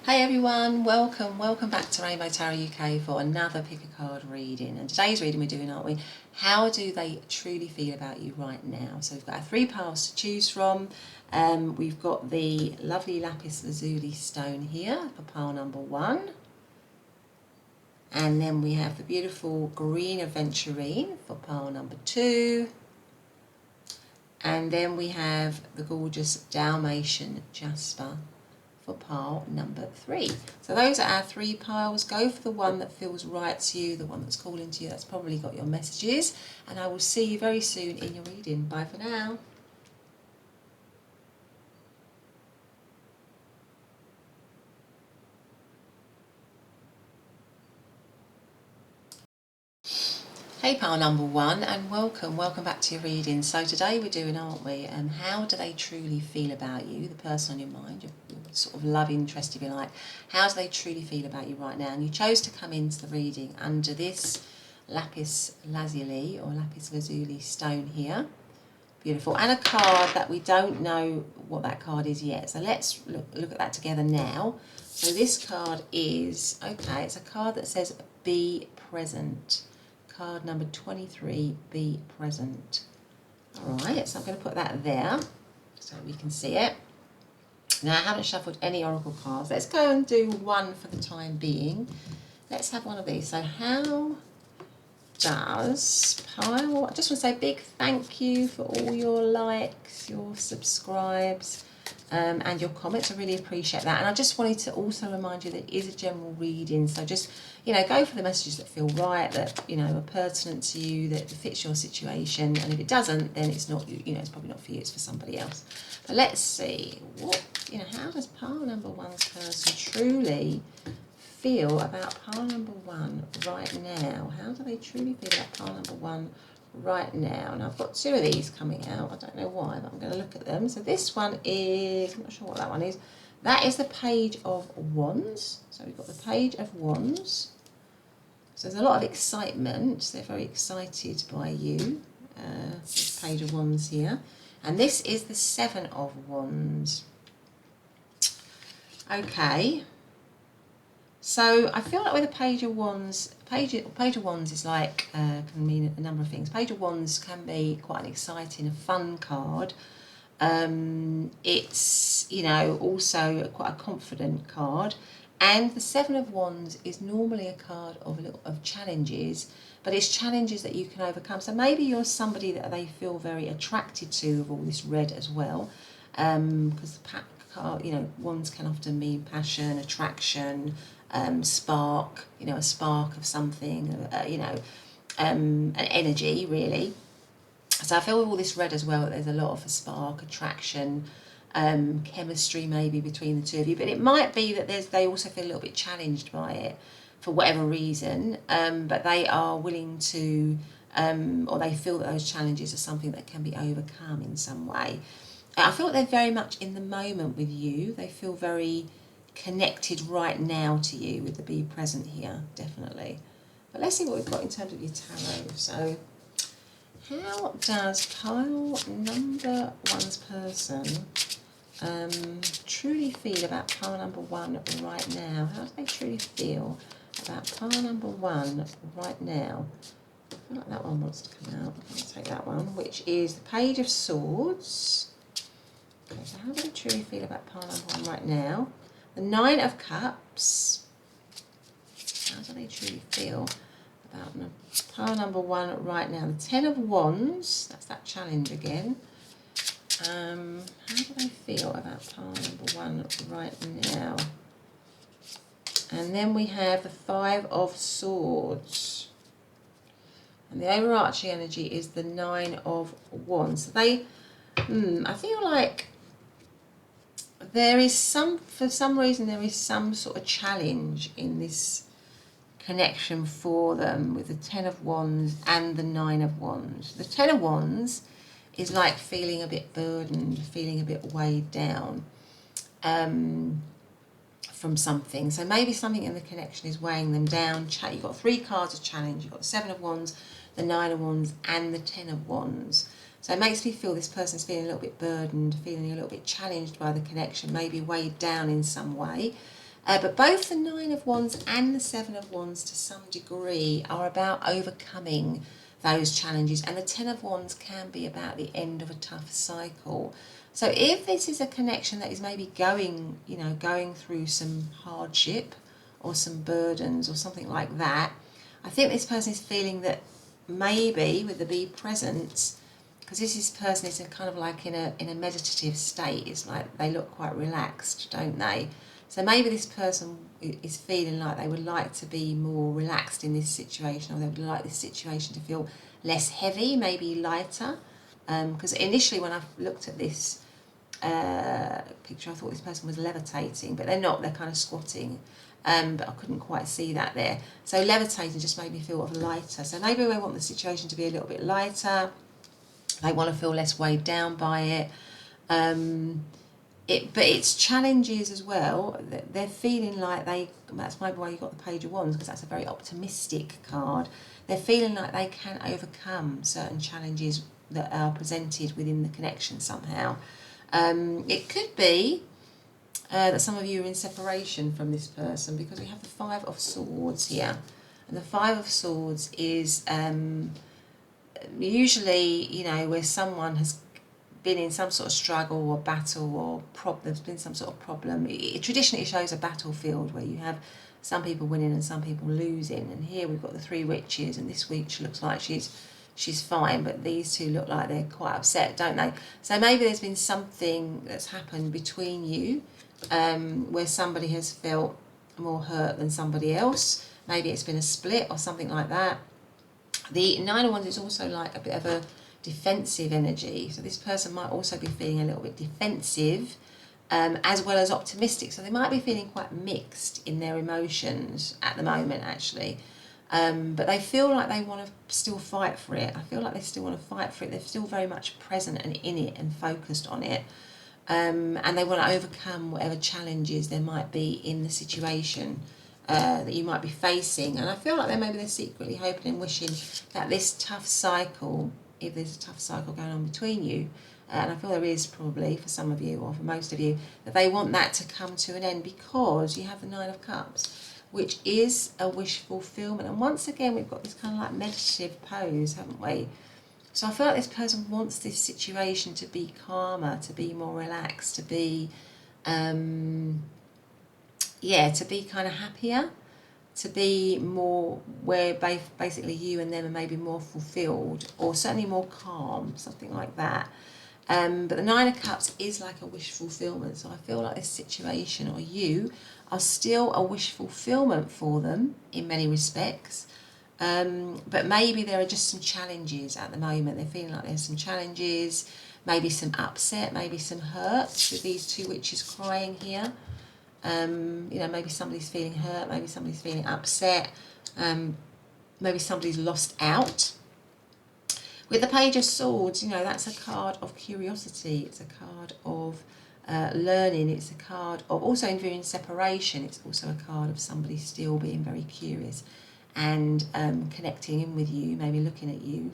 Hey everyone, welcome back to Rainbow Tarot UK for another pick a card reading. And today's reading we're doing, aren't we? How do they truly feel about you right now? So we've got our three piles to choose from. We've got the lovely Lapis Lazuli stone here for pile number 1. And then we have the beautiful green Aventurine for pile number 2. And then we have the gorgeous Dalmation Jasper for pile number 3. So those are our 3 piles. Go for the one that feels right to you, the one that's calling to you, that's probably got your messages. And I will see you very soon in your reading. Bye for now. Hey pile number 1, and welcome back to your reading. So today we're doing, aren't we, how do they truly feel about you, the person on your mind, your sort of love interest if you like. How do they truly feel about you right now? And you chose to come into the reading under this Lapis Lazuli or Lapis Lazuli stone here. Beautiful. And a card that we don't know what that card is yet. So let's look at that together now. So this card is, okay, it's a card that says be present. Card number 23, be present. All right, so I'm going to put that there so we can see it. Now, I haven't shuffled any oracle cards. Let's go and do one for the time being. Let's have one of these. So how does pile, I just want to say a big thank you for all your likes, your subscribes, and your comments. I really appreciate that. And I just wanted to also remind you that it is a general reading, so just, you know, go for the messages that feel right, that, you know, are pertinent to you, that fits your situation. And if it doesn't, then it's not, you know, it's probably not for you, it's for somebody else. But let's see what, you know, how does pile number 1's person truly feel about pile number 1 right now? How do they truly feel about pile number 1 right now? And I've got 2 of these coming out. I don't know why, but I'm going to look at them. So this one is, I'm not sure what that one is. That is the Page of Wands. So we've got the Page of Wands. So there's a lot of excitement. They're very excited by you. This Page of Wands here. And this is the 7 of Wands. Okay. So I feel like with a Page of Wands, Page of Wands is like, can mean a number of things. Page of Wands can be quite an exciting, a fun card. It's, you know, also quite a confident card. And the 7 of Wands is normally a card of challenges, but it's challenges that you can overcome. So maybe you're somebody that they feel very attracted to with all this red as well, because you know, wands can often mean passion, attraction, spark, you know, a spark of something, you know, an energy really. So I feel with all this red as well that there's a lot of a spark, attraction, chemistry maybe between the two of you. But it might be that they also feel a little bit challenged by it for whatever reason, but they are willing to, or they feel that those challenges are something that can be overcome in some way. I feel like they're very much in the moment with you. They feel very connected right now to you with the be present here, definitely. But let's see what we've got in terms of your tarot. So how does pile number 1's person truly feel about pile number 1 right now? How do they truly feel about pile number 1 right now? I feel like that one wants to come out. I'm going to take that one, which is the Page of Swords. Okay, so how do they truly feel about pile number 1 right now? The 9 of Cups. How do they truly feel about pile number 1 right now? The 10 of Wands. That's that challenge again. How do they feel about pile number 1 right now? And then we have the 5 of Swords. And the overarching energy is the 9 of Wands. So they, I feel like there is for some reason, there is some sort of challenge in this connection for them with the 10 of Wands and the 9 of Wands. The 10 of Wands is like feeling a bit burdened, feeling a bit weighed down from something. So maybe something in the connection is weighing them down. You've got 3 cards of challenge. You've got the 7 of Wands, the 9 of Wands, and the 10 of Wands. So it makes me feel this person's feeling a little bit burdened, feeling a little bit challenged by the connection, maybe weighed down in some way. But both the Nine of Wands and the Seven of Wands to some degree are about overcoming those challenges, and the Ten of Wands can be about the end of a tough cycle. So if this is a connection that is maybe going, going through some hardship or some burdens or something like that, I think this person is feeling that maybe with the be present, because this person is kind of like in a meditative state. It's like they look quite relaxed, don't they? So maybe this person is feeling like they would like to be more relaxed in this situation, or they would like this situation to feel less heavy, maybe lighter. Because initially when I looked at this picture, I thought this person was levitating, but they're not. They're kind of squatting. But I couldn't quite see that there. So levitating just made me feel lighter. So maybe we want the situation to be a little bit lighter. They want to feel less weighed down by it. But it's challenges as well. They're feeling like that's maybe why you got the Page of Wands, because that's a very optimistic card. They're feeling like they can overcome certain challenges that are presented within the connection somehow. It could be that some of you are in separation from this person, because we have the Five of Swords here. And the Five of Swords is usually, where someone has been in some sort of struggle or battle or there's been some sort of problem. It traditionally shows a battlefield where you have some people winning and some people losing. And here we've got the Three Witches, and this witch looks like she's fine, but these two look like they're quite upset, don't they? So maybe there's been something that's happened between you where somebody has felt more hurt than somebody else. Maybe it's been a split or something like that. The Nine of Wands is also like a bit of a defensive energy. So this person might also be feeling a little bit defensive as well as optimistic. So they might be feeling quite mixed in their emotions at the moment, actually. But they feel like they want to still fight for it. I feel like they still want to fight for it. They're still very much present and in it and focused on it. And they want to overcome whatever challenges there might be in the situation that you might be facing. And I feel like they're secretly hoping and wishing that this tough cycle, if there's a tough cycle going on between you, and I feel there is probably for some of you or for most of you, that they want that to come to an end, because you have the Nine of Cups, which is a wish fulfillment. And once again, we've got this kind of like meditative pose, haven't we? So I feel like this person wants this situation to be calmer, to be more relaxed, to be to be kind of happier, to be more where basically you and them are maybe more fulfilled, or certainly more calm, something like that. But the Nine of Cups is like a wish fulfillment. So I feel like this situation, or you, are still a wish fulfillment for them in many respects. But maybe there are just some challenges at the moment. They're feeling like there's some challenges, maybe some upset, maybe some hurt with these two witches crying here. Maybe somebody's feeling hurt, maybe somebody's feeling upset, maybe somebody's lost out. With the Page of Swords, that's a card of curiosity. It's a card of learning. It's a card of also in separation. It's also a card of somebody still being very curious and connecting in with you, maybe looking at you,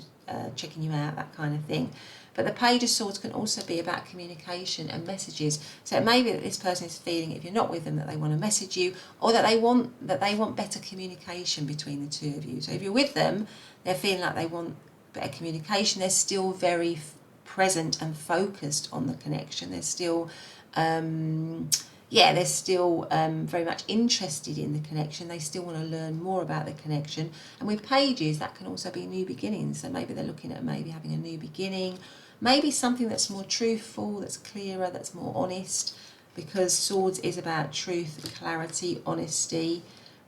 checking you out, that kind of thing. But the Page of Swords can also be about communication and messages. So it may be that this person is feeling, if you're not with them, that they want to message you, or that they want better communication between the two of you. So if you're with them, they're feeling like they want better communication. They're still very present and focused on the connection. They're still they're still very much interested in the connection. They still want to learn more about the connection. And with pages, that can also be new beginnings. So maybe they're looking at maybe having a new beginning, maybe something that's more truthful, that's clearer, that's more honest, because swords is about truth, clarity, honesty,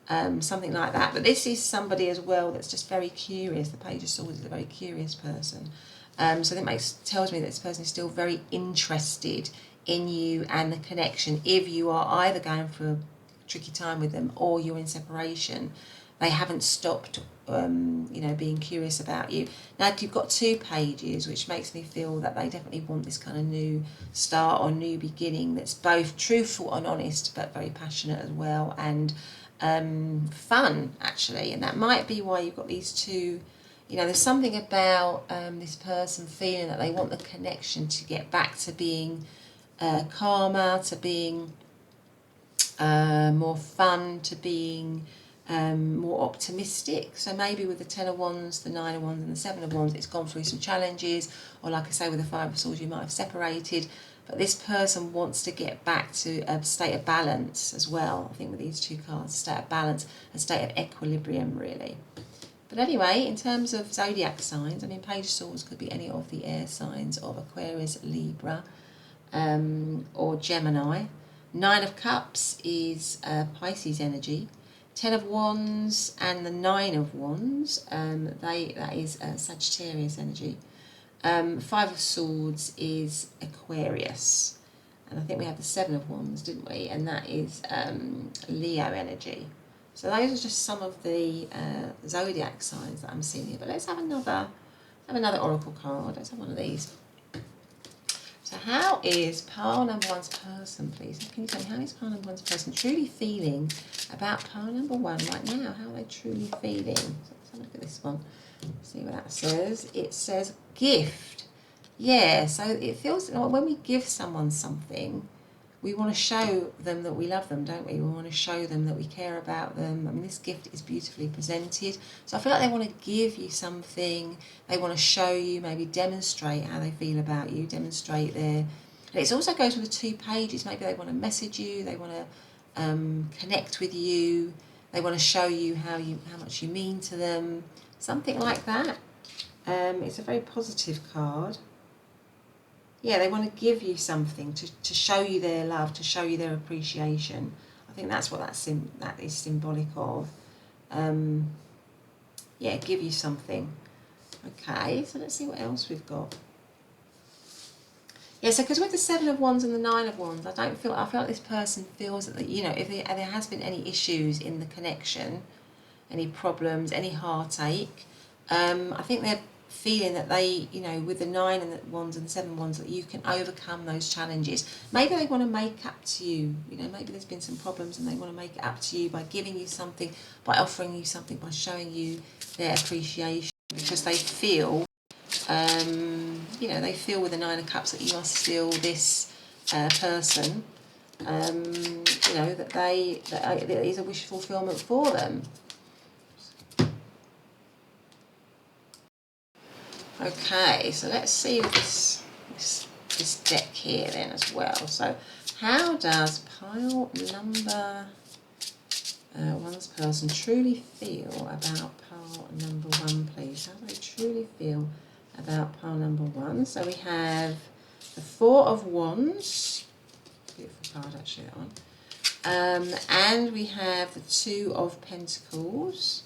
something like that. But this is somebody as well that's just very curious. The Page of Swords is a very curious person. So that tells me that this person is still very interested in you and the connection. If you are either going through a tricky time with them or you're in separation, they haven't stopped being curious about you. Now you've got two pages, which makes me feel that they definitely want this kind of new start or new beginning that's both truthful and honest, but very passionate as well, and fun actually. And that might be why you've got these two. There's something about this person feeling that they want the connection to get back to being calmer, to being more fun to being more optimistic. So maybe with the Ten of Wands, the Nine of Wands and the Seven of Wands, it's gone through some challenges, or like I say with the Five of Swords, you might have separated, but this person wants to get back to a state of balance as well. I think with these two cards, a state of balance, a state of equilibrium really. But anyway, in terms of zodiac signs, I mean, Page of Swords could be any of the air signs of Aquarius, Libra, or Gemini. Nine of Cups is Pisces energy. Ten of Wands and the Nine of Wands, that is Sagittarius energy. Five of Swords is Aquarius. And I think we have the Seven of Wands, didn't we? And that is Leo energy. So those are just some of the zodiac signs that I'm seeing here. But let's have another oracle card. Let's have one of these. So how is pile number one's person, please? Can you tell me, how is pile number one's person truly feeling about pile number one right now? How are they truly feeling? So let's have a look at this one. See what that says. It says gift. Yeah, so it feels like when we give someone something, we want to show them that we love them, don't we? We want to show them that we care about them. I mean, this gift is beautifully presented. So I feel like they want to give you something. They want to show you, maybe demonstrate how they feel about you, demonstrate their... And it also goes with the 2 pages. Maybe they want to message you. They want to connect with you. They want to show you how much you mean to them. Something like that. It's a very positive card. Yeah, they want to give you something to show you their love, to show you their appreciation. I think that's what that is symbolic of. Yeah, give you something. Okay, so let's see what else we've got. Yeah, so because with the Seven of Wands and the Nine of Wands, I feel like this person feels that, you know, if there has been any issues in the connection, any problems, any heartache, I think they're feeling that they, you know, with the Nine and the Wands and the Seven Wands, that you can overcome those challenges. Maybe they want to make up to you, you know, maybe there's been some problems and they want to make it up to you by giving you something, by offering you something, by showing you their appreciation, because they feel, you know, they feel with the Nine of Cups that you are still this person, you know, that that is a wish fulfillment for them. Okay, so let's see this deck here then as well. So how does pile number one's person truly feel about pile number one, please? How do they truly feel about pile number one? So we have the Four of Wands. Beautiful card actually, that one. And we have the Two of Pentacles.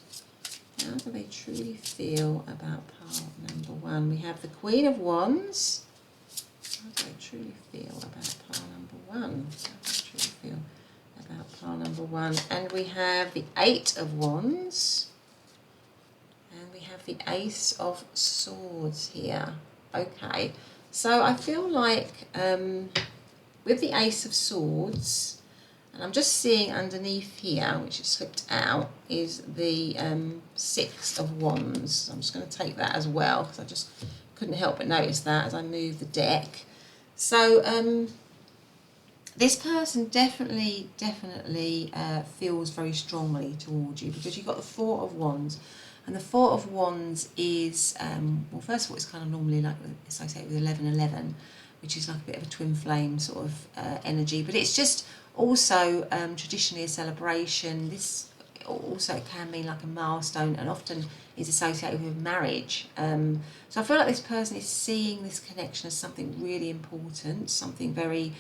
How do they truly feel about pile number one? We have the Queen of Wands. How do they truly feel about pile number one? How do they truly feel about pile number one? And we have the Eight of Wands. And we have the Ace of Swords here. Okay, so I feel like with the Ace of Swords, and I'm just seeing underneath here, which is slipped out, is the Six of Wands. So I'm just going to take that as well, because I just couldn't help but notice that as I move the deck. So this person definitely feels very strongly towards you, because you've got the Four of Wands. And the Four of Wands is, well, first of all, it's kind of normally like associated with 1111, which is like a bit of a twin flame sort of energy. But it's just also traditionally a celebration. This also can mean like a milestone, and often is associated with marriage. So I feel like this person is seeing this connection as something really important, something very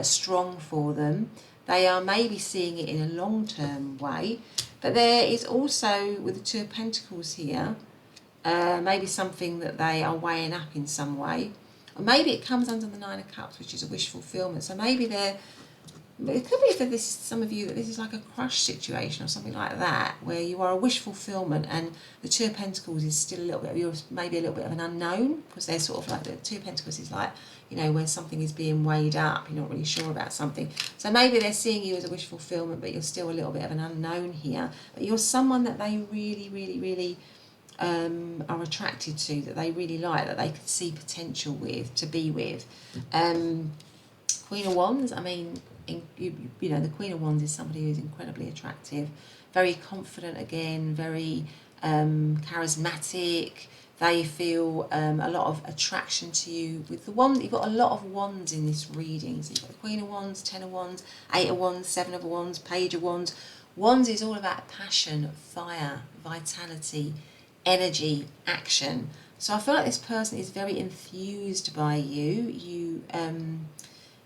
strong for them. They are maybe seeing it in a long-term way, but there is also, with the Two of Pentacles here, maybe something that they are weighing up in some way. Or maybe it comes under the Nine of Cups, which is a wish fulfillment. So maybe it could be for this, some of you, that this is like a crush situation or something like that, where you are a wish fulfillment, and the Two of Pentacles is still a little bit, you're maybe a little bit of an unknown, because they're sort of like, the Two of Pentacles is like, you know, where something is being weighed up, you're not really sure about something. So maybe they're seeing you as a wish fulfillment, but you're still a little bit of an unknown here. But you're someone that they really are attracted to, that they really like, that they could see potential with, to be with. Queen of Wands, I mean, you know, the Queen of Wands is somebody who's incredibly attractive, very confident again, very charismatic. They feel a lot of attraction to you. With the wand, you've got a lot of wands in this reading. So you've got the Queen of Wands, Ten of Wands, Eight of Wands, Seven of Wands, Page of Wands. Wands is all about passion, fire, vitality, energy, action. So I feel like this person is very enthused by you.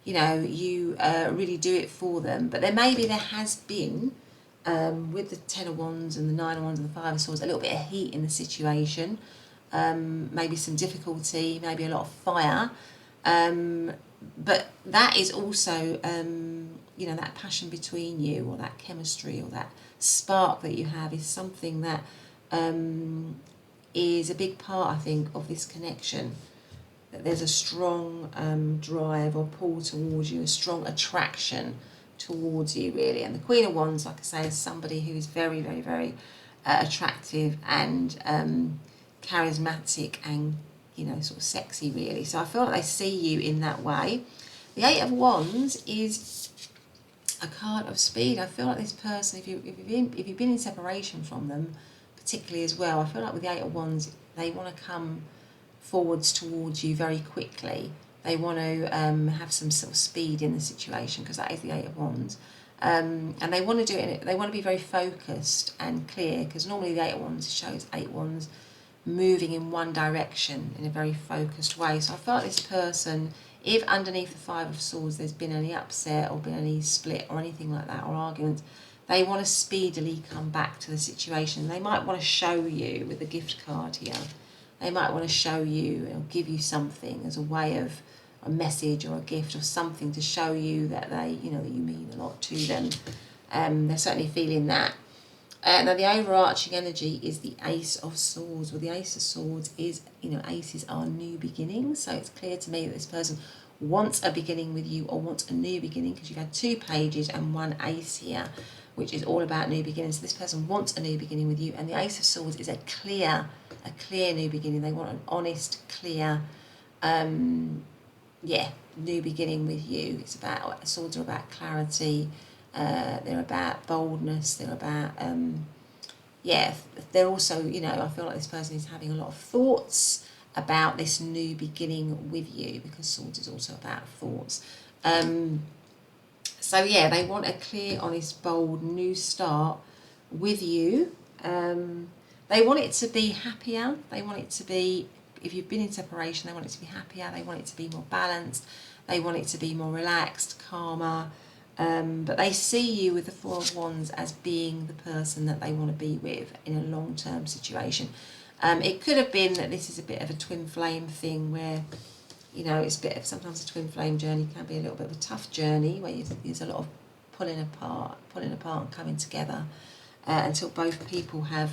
You know, you really do it for them. But there has been, with the Ten of Wands and the Nine of Wands and the Five of Swords, a little bit of heat in the situation. Maybe some difficulty, maybe a lot of fire. But that is also, you know, that passion between you, or that chemistry, or that spark that you have, is something that is a big part, I think, of this connection. That there's a strong drive or pull towards you, a strong attraction towards you, really. And the Queen of Wands, like I say, is somebody who is very, very, very attractive and charismatic and, you know, sort of sexy, really. So I feel like they see you in that way. The Eight of Wands is a card of speed. I feel like this person, if you've been in separation from them, particularly as well, I feel like with the Eight of Wands, they want to come forwards towards you very quickly. They want to have some sort of speed in the situation, because that is the Eight of Wands. And they want to do it, they want to be very focused and clear, because normally the Eight of Wands shows Eight Wands moving in one direction in a very focused way. So I feel like this person, if underneath the Five of Swords there's been any upset or been any split or anything like that, or argument, they want to speedily come back to the situation. They might want to show you with the gift card here. They might want to show you or give you something as a way of a message or a gift or something to show you that they, you know, that you mean a lot to them. They're certainly feeling that. Now the overarching energy is the Ace of Swords. Well, the Ace of Swords is, you know, aces are new beginnings. So it's clear to me that this person wants a beginning with you, or wants a new beginning, because you've had two pages and one ace here, which is all about new beginnings. So this person wants a new beginning with you, and the Ace of Swords is a clear new beginning. They want an honest, clear, new beginning with you. It's about, swords are about clarity. They're about boldness. They're about, they're also, you know, I feel like this person is having a lot of thoughts about this new beginning with you, because swords is also about thoughts. So yeah, they want a clear, honest, bold new start with you. They want it to be happier. They want it to be, if you've been in separation, they want it to be happier. They want it to be more balanced. They want it to be more relaxed, calmer. But they see you with the Four of Wands as being the person that they want to be with in a long-term situation. It could have been that this is a bit of a twin flame thing, where, you know, it's a bit of, sometimes a twin flame journey can be a little bit of a tough journey, where there's a lot of pulling apart and coming together until both people have,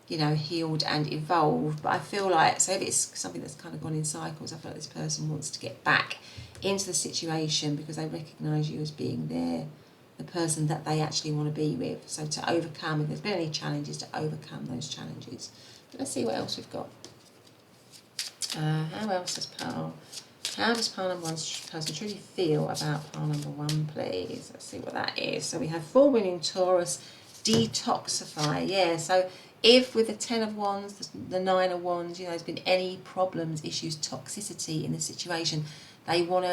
you know, healed and evolved. But I feel like, so if it's something that's kind of gone in cycles, I feel like this person wants to get back into the situation, because they recognise you as being the person that they actually want to be with. So to overcome, if there's been any challenges, to overcome those challenges. But let's see what else we've got. How does pile number one's person truly feel about pile number one, please? Let's see what that is. So we have full moon in Taurus, detoxify. Yeah, so if with the Ten of Wands, the Nine of Wands, you know, there's been any problems, issues, toxicity in the situation, they want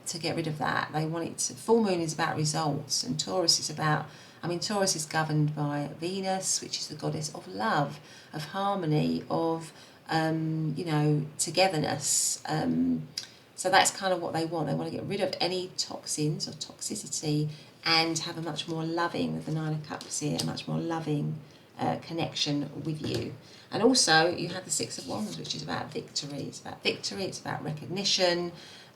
to get rid of that. They want it to, full moon is about results, and Taurus is about, I mean, Taurus is governed by Venus, which is the goddess of love, of harmony, of you know, togetherness. So that's kind of what they want. They want to get rid of any toxins or toxicity and have a much more loving, with the Nine of Cups here, a much more loving connection with you. And also you have the Six of Wands, which is about victory. It's about victory, it's about recognition.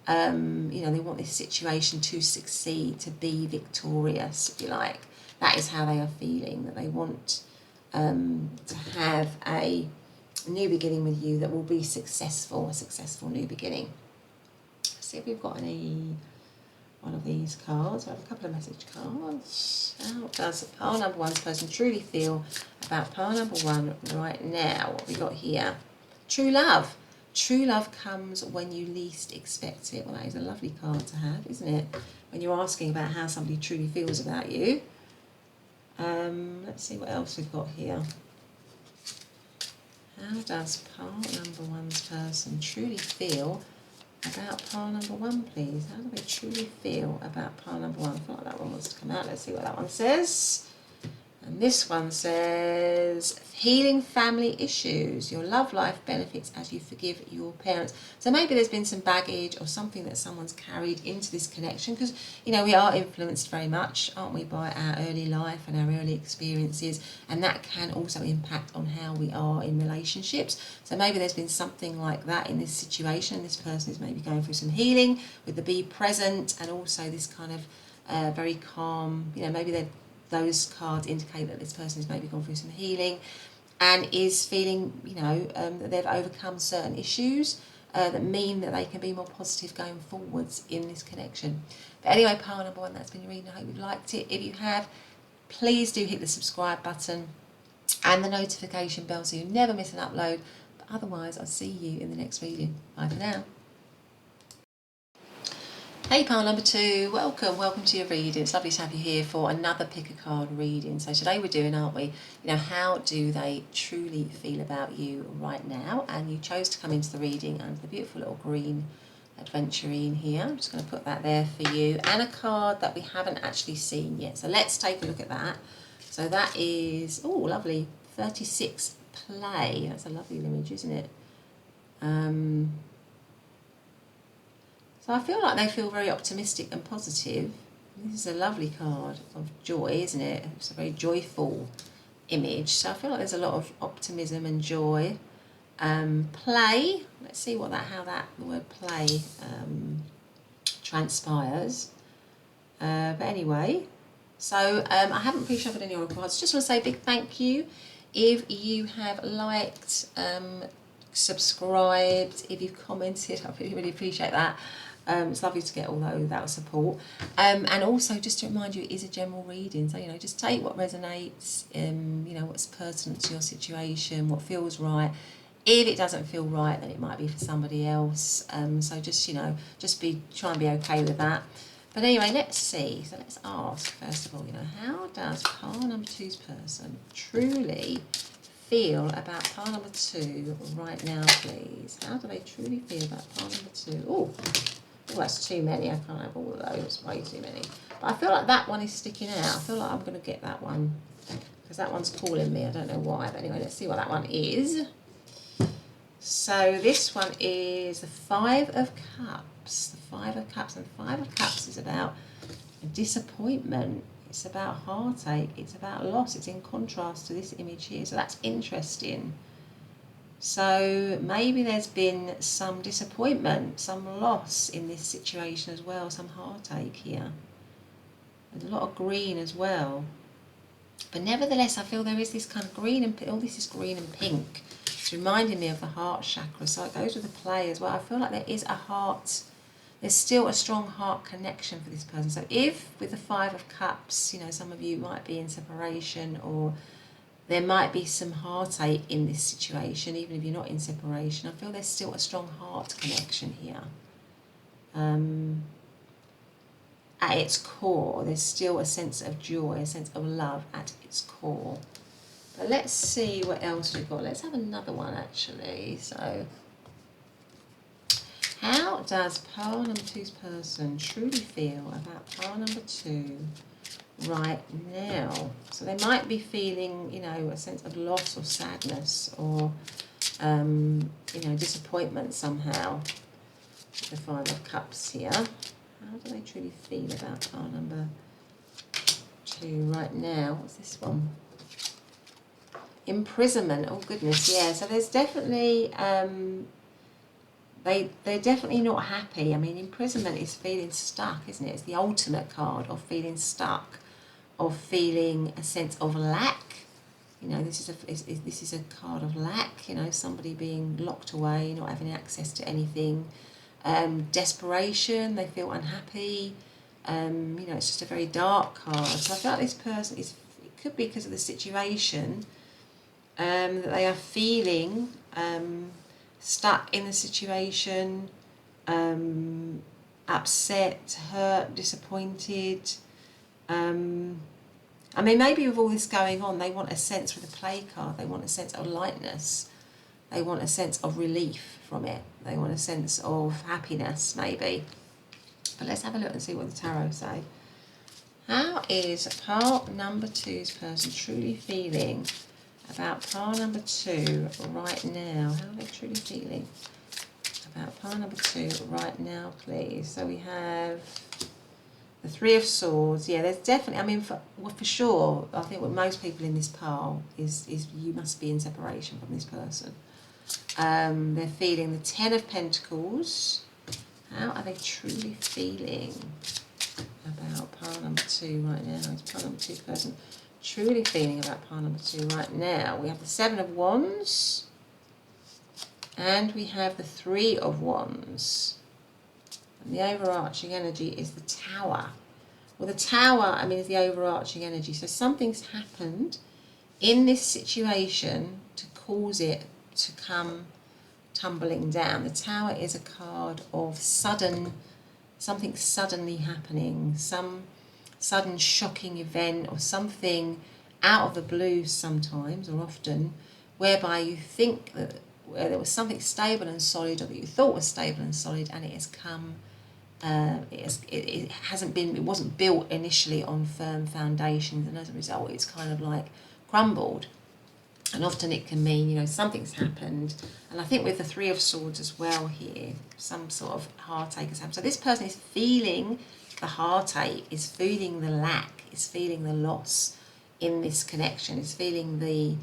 You know, they want this situation to succeed, to be victorious, if you like. That is how they are feeling, that they want to have a new beginning with you that will be successful, a successful new beginning. Let's see if we've got any one of these cards. I have a couple of message cards. How does pile number one's person truly feel about pile number one right now? What have we got here? True love. True love comes when you least expect it. Well, that is a lovely card to have, isn't it? when you're asking about how somebody truly feels about you. Let's see what else we've got here. How does pile number one's person truly feel about pile number one, please? How do they truly feel about pile number one? I feel like that one wants to come out. Let's see what that one says. And this one says, healing family issues. Your love life benefits as you forgive your parents. So maybe there's been some baggage or something that someone's carried into this connection, because, you know, we are influenced very much, aren't we, by our early life and our early experiences, and that can also impact on how we are in relationships. So maybe there's been something like that in this situation, and this person is maybe going through some healing with the be present, and also this kind of very calm, you know, maybe those cards indicate that this person has maybe gone through some healing and is feeling, you know, that they've overcome certain issues that mean that they can be more positive going forwards in this connection. But anyway, pile number one, that's been your reading. I hope you've liked it. If you have, please do hit the subscribe button and the notification bell so you never miss an upload. But otherwise, I'll see you in the next reading. Bye for now. Hey pile number two, welcome to your reading. It's lovely to have you here for another pick a card reading. So today we're doing, aren't we, you know, how do they truly feel about you right now? And you chose to come into the reading under the beautiful little green Aventurine here. I'm just going to put that there for you, and a card that we haven't actually seen yet. So let's take a look at that. So that is, oh lovely, 36 play. That's a lovely image, isn't it? So I feel like they feel very optimistic and positive. This is a lovely card of joy, isn't it? It's a very joyful image. So I feel like there's a lot of optimism and joy. Play. Let's see what the word play transpires. But anyway, so I haven't pre-shuffled any oracle cards. Just want to say a big thank you if you have liked, subscribed, if you've commented. I really appreciate that. It's lovely to get all that support. And also just to remind you, it is a general reading. So, you know, just take what resonates, you know, what's pertinent to your situation, what feels right. If it doesn't feel right, then it might be for somebody else. So just, you know, try and be okay with that. But anyway, let's see. So let's ask, first of all, you know, how does pile number two's person truly feel about pile number two right now, please? How do they truly feel about pile number two? Oh, that's too many. I can't have all of those. Way too many. But I feel like that one is sticking out. I feel like I'm going to get that one because that one's calling me. I don't know why. But anyway, let's see what that one is. So this one is the Five of Cups. The Five of Cups. And the Five of Cups is about disappointment. It's about heartache. It's about loss. It's in contrast to this image here. So that's interesting. So maybe there's been some disappointment, some loss in this situation as well, some heartache here. There's a lot of green as well. But nevertheless, I feel there is this kind of green and all this is green and pink. It's reminding me of the heart chakra, so it goes with the play as well. I feel like there is there's still a strong heart connection for this person. So if with the Five of Cups, you know, some of you might be in separation, or there might be some heartache in this situation, even if you're not in separation. I feel there's still a strong heart connection here. At its core, there's still a sense of joy, a sense of love at its core. But let's see what else we've got. Let's have another one, actually. So, how does pile number two's person truly feel about pile number two right now? So they might be feeling, you know, a sense of loss or sadness or, you know, disappointment somehow. The Five of Cups here. How do they truly feel about pile number two right now? What's this one? Imprisonment. Oh goodness, yeah. So there's definitely they're definitely not happy. I mean, imprisonment is feeling stuck, isn't it? It's the ultimate card of feeling stuck, of feeling a sense of lack. You know, this is a card of lack. You know, somebody being locked away, not having access to anything. Desperation. They feel unhappy. You know, it's just a very dark card. So I feel like this person it could be because of the situation that they are feeling stuck in the situation, and upset, hurt, disappointed. I mean, maybe with all this going on, they want a sense with the play card, they want a sense of lightness. They want a sense of relief from it. They want a sense of happiness, maybe. But let's have a look and see what the tarot say. How is pile number 2's person truly feeling about pile number 2 right now? How are they truly feeling about pile number 2 right now, please? So we have the 3 of Swords. Yeah, there's definitely, I mean, for sure, I think what most people in this pile is you must be in separation from this person. They're feeling the 10 of Pentacles. How are they truly feeling about pile number 2 right now? Is pile number 2's person truly feeling about pile number 2 right now? We have the 7 of Wands. And we have the 3 of Wands. And the overarching energy is the Tower. Well, the Tower, I mean, is the overarching energy. So something's happened in this situation to cause it to come tumbling down. The Tower is a card of something suddenly happening, some sudden shocking event, or something out of the blue sometimes, or often, whereby you think that there was something stable and solid, or that you thought was stable and solid, and it has come, it wasn't built initially on firm foundations, and as a result it's kind of like crumbled. And often it can mean, you know, something's happened. And I think with the 3 of Swords as well here, some sort of heartache has happened. So this person is feeling the heartache, is feeling the lack, is feeling the loss in this connection, is feeling the,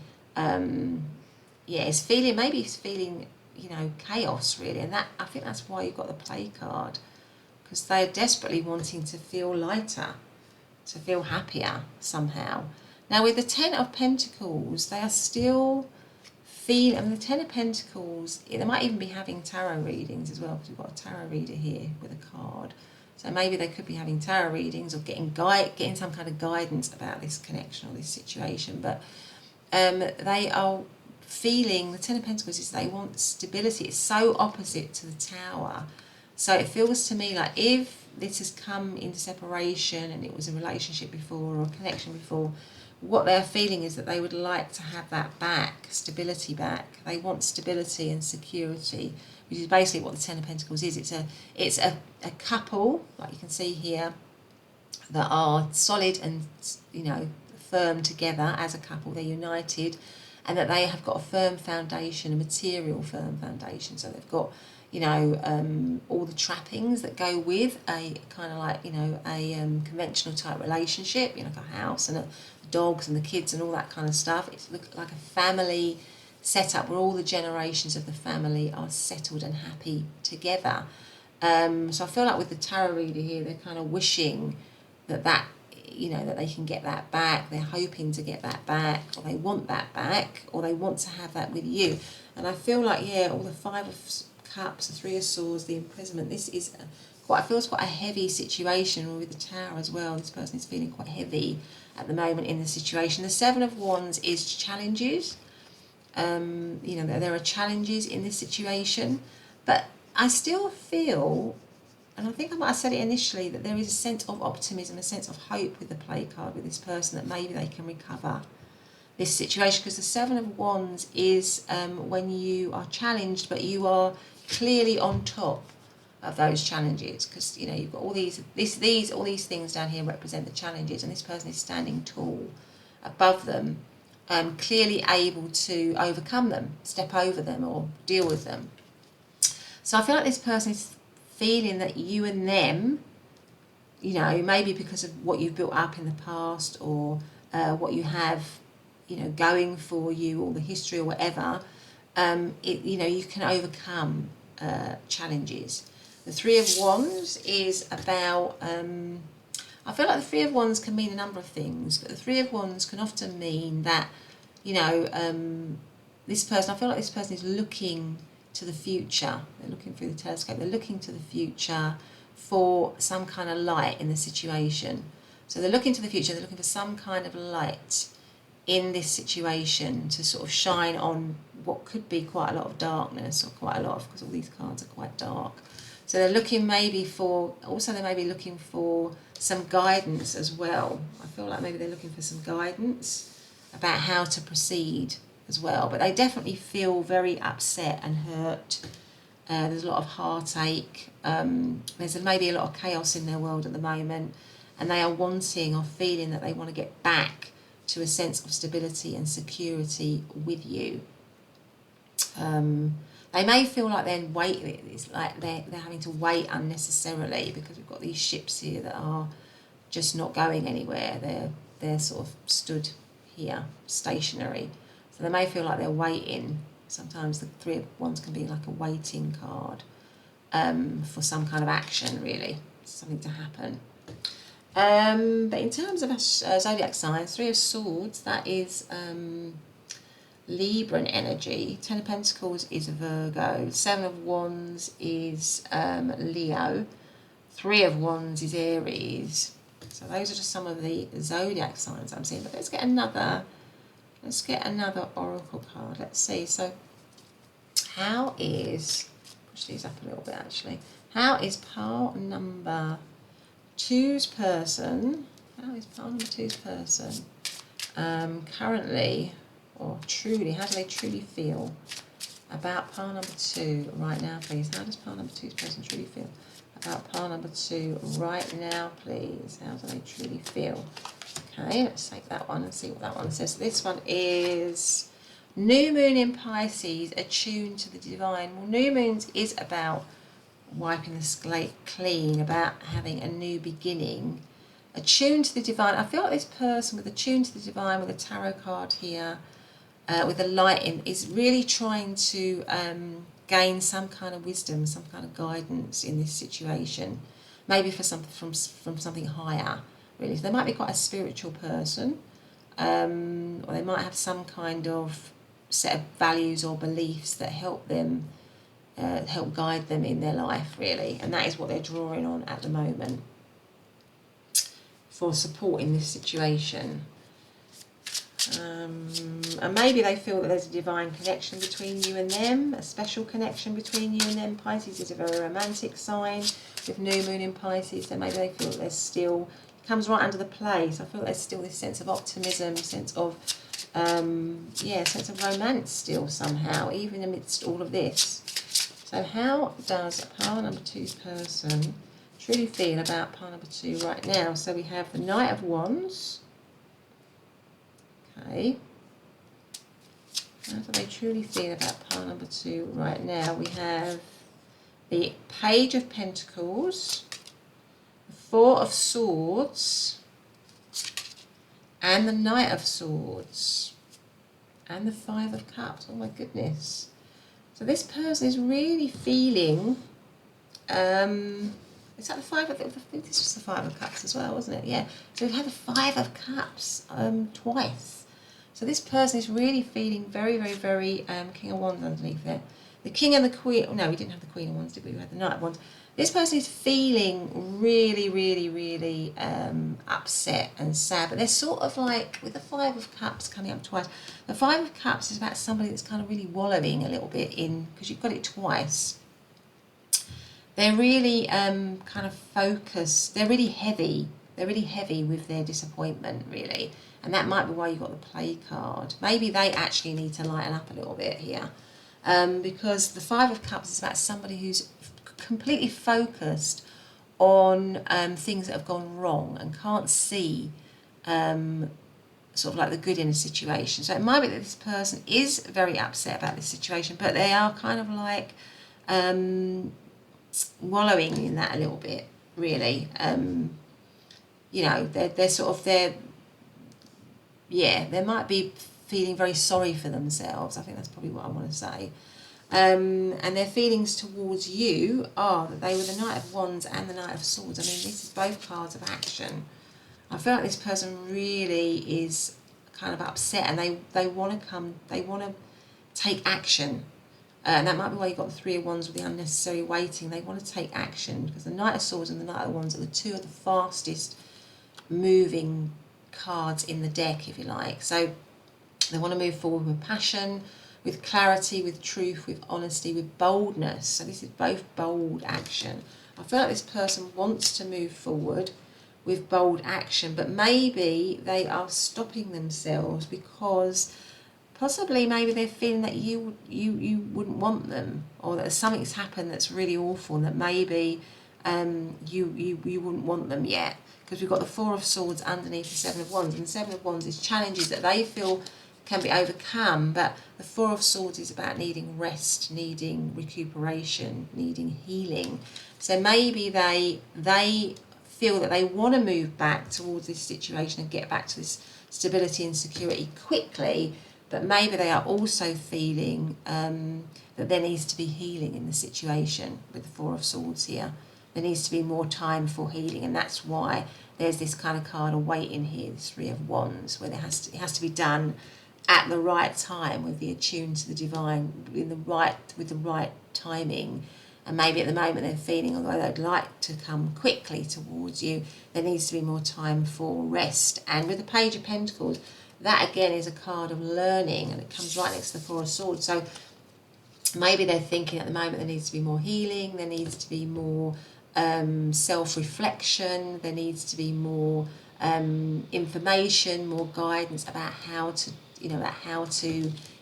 it's feeling, you know, chaos really. And that, I think that's why you've got the play card, because they're desperately wanting to feel lighter, to feel happier somehow. Now with the 10 of Pentacles, they are still feeling, I mean, the 10 of Pentacles, they might even be having tarot readings as well, because we've got a tarot reader here with a card. So maybe they could be having tarot readings or getting some kind of guidance about this connection or this situation. But they are feeling, the 10 of Pentacles is they want stability. It's so opposite to the Tower. So it feels to me like if this has come into separation and it was a relationship before or a connection before, what they're feeling is that they would like to have that back, stability back. They want stability and security, which is basically what the 10 of Pentacles is. It's a couple, like you can see here, that are solid and, you know, firm together as a couple. They're united, and that they have got a firm foundation, a material firm foundation. So they've got, you know, all the trappings that go with a kind of like, you know, a conventional type relationship, you know, like a house and dogs and the kids and all that kind of stuff. It's like a family setup where all the generations of the family are settled and happy together. So I feel like with the tarot reader here, they're kind of wishing that you know, that they can get that back. They're hoping to get that back, or they want that back, or they want to have that with you. And I feel like, yeah, all the 5 of Cups, the 3 of Swords, the imprisonment, this is feels quite a heavy situation with the Tower as well. This person is feeling quite heavy at the moment in the situation. The 7 of Wands is challenges. You know, there are challenges in this situation, but I still feel, and I think I might have said it initially, that there is a sense of optimism, a sense of hope with the play card with this person, that maybe they can recover this situation, because the 7 of Wands is when you are challenged, but you are clearly on top of those challenges, because, you know, you've got all these things down here represent the challenges, and this person is standing tall above them, clearly able to overcome them, step over them, or deal with them. So I feel like this person is feeling that you and them, you know, maybe because of what you've built up in the past, or what you have, you know, going for you, or the history or whatever, you know, you can overcome challenges. The 3 of Wands is about, I feel like the 3 of Wands can mean a number of things, but the 3 of Wands can often mean that, you know, this person, I feel like this person is looking to the future. They're looking through the telescope. They're looking to the future for some kind of light in the situation. So they're looking to the future. They're looking for some kind of light in this situation to sort of shine on what could be quite a lot of darkness, or quite a lot of, because all these cards are quite dark. So they're looking maybe for, also they may be looking for some guidance as well. I feel like maybe they're looking for some guidance about how to proceed as well. But they definitely feel very upset and hurt. There's a lot of heartache. There's maybe a lot of chaos in their world at the moment. And they are wanting or feeling that they want to get back to a sense of stability and security with you. They may feel like it's like they're having to wait unnecessarily, because we've got these ships here that are just not going anywhere. They're sort of stood here, stationary. So they may feel like they're waiting. Sometimes the Three of Wands can be like a waiting card for some kind of action, really, something to happen. But in terms of zodiac signs, Three of Swords, that is Libran energy. Ten of Pentacles is Virgo. Seven of Wands is Leo. Three of Wands is Aries. So those are just some of the zodiac signs I'm seeing. But let's get another oracle card. Let's see. So how is, push these up a little bit actually. How is pile number two's person? How is pile number two's person currently, or truly, how do they truly feel about pile number two right now, please? How does pile number two's person truly feel about pile number two right now, please? How do they truly feel? Okay, let's take that one and see what that one says. So this one is New Moon in Pisces, attuned to the divine. Well, New Moons is about wiping the slate clean, about having a new beginning. Attuned to the divine. I feel like this person with attuned to the divine, with a tarot card here, with a light in, is really trying to gain some kind of wisdom, some kind of guidance in this situation. Maybe for from something higher, really. So they might be quite a spiritual person, or they might have some kind of set of values or beliefs that help them, help guide them in their life, really. And that is what they're drawing on at the moment for support in this situation. And maybe they feel that there's a divine connection between you and them, a special connection between you and them. Pisces is a very romantic sign with New Moon in Pisces, so maybe they feel that there's still, it comes right under the play, so I feel there's still this sense of optimism, sense of, sense of romance still somehow, even amidst all of this. So how does pile number two's person truly feel about pile number two right now? So we have the Knight of Wands. Okay. How do they truly feel about pile number two right now? We have the Page of Pentacles, the Four of Swords, and the Knight of Swords, and the Five of Cups. Oh my goodness. So this person is really feeling, is that the Five of, I think this was the Five of Cups as well, wasn't it? Yeah. So we've had the Five of Cups twice. So this person is really feeling very, very, very King of Wands underneath it. The King and the Queen, no, we didn't have the Queen of Wands, did we? We had the Knight of Wands. This person is feeling really, really, really upset and sad. But they're sort of like, with the Five of Cups coming up twice, the Five of Cups is about somebody that's kind of really wallowing a little bit in, because you've got it twice. They're really kind of focused. They're really heavy. They're really heavy with their disappointment, really. And that might be why you got the Play card. Maybe they actually need to lighten up a little bit here. Because the Five of Cups is about somebody who's completely focused on things that have gone wrong and can't see sort of like the good in a situation. So it might be that this person is very upset about this situation, but they are kind of like wallowing in that a little bit, really. You know, they're sort of, they might be feeling very sorry for themselves. I think that's probably what I want to say. And their feelings towards you are that they were the Knight of Wands and the Knight of Swords. I mean, this is both cards of action. I feel like this person really is kind of upset, and they want to take action. And that might be why you've got the Three of Wands with the unnecessary waiting. They want to take action, because the Knight of Swords and the Knight of Wands are the two of the fastest moving cards in the deck, if you like. So they want to move forward with passion, with clarity, with truth, with honesty, with boldness. So this is both bold action. I feel like this person wants to move forward with bold action, but maybe they are stopping themselves because possibly maybe they're feeling that you wouldn't want them, or that something's happened that's really awful, and that maybe you wouldn't want them yet. Because we've got the Four of Swords underneath the Seven of Wands, and the Seven of Wands is challenges that they feel can be overcome, but the Four of Swords is about needing rest, needing recuperation, needing healing. So maybe they feel that they want to move back towards this situation and get back to this stability and security quickly, but maybe they are also feeling that there needs to be healing in the situation with the Four of Swords here. There needs to be more time for healing, and that's why there's this kind of card of waiting here, this Three of Wands, where it has to be done at the right time, with the attuned to the divine, with the right timing. And maybe at the moment they're feeling, although they'd like to come quickly towards you, there needs to be more time for rest. And with the Page of Pentacles, that again is a card of learning, and it comes right next to the Four of Swords. So maybe they're thinking at the moment there needs to be more healing, there needs to be more self-reflection, there needs to be more information, more guidance about how to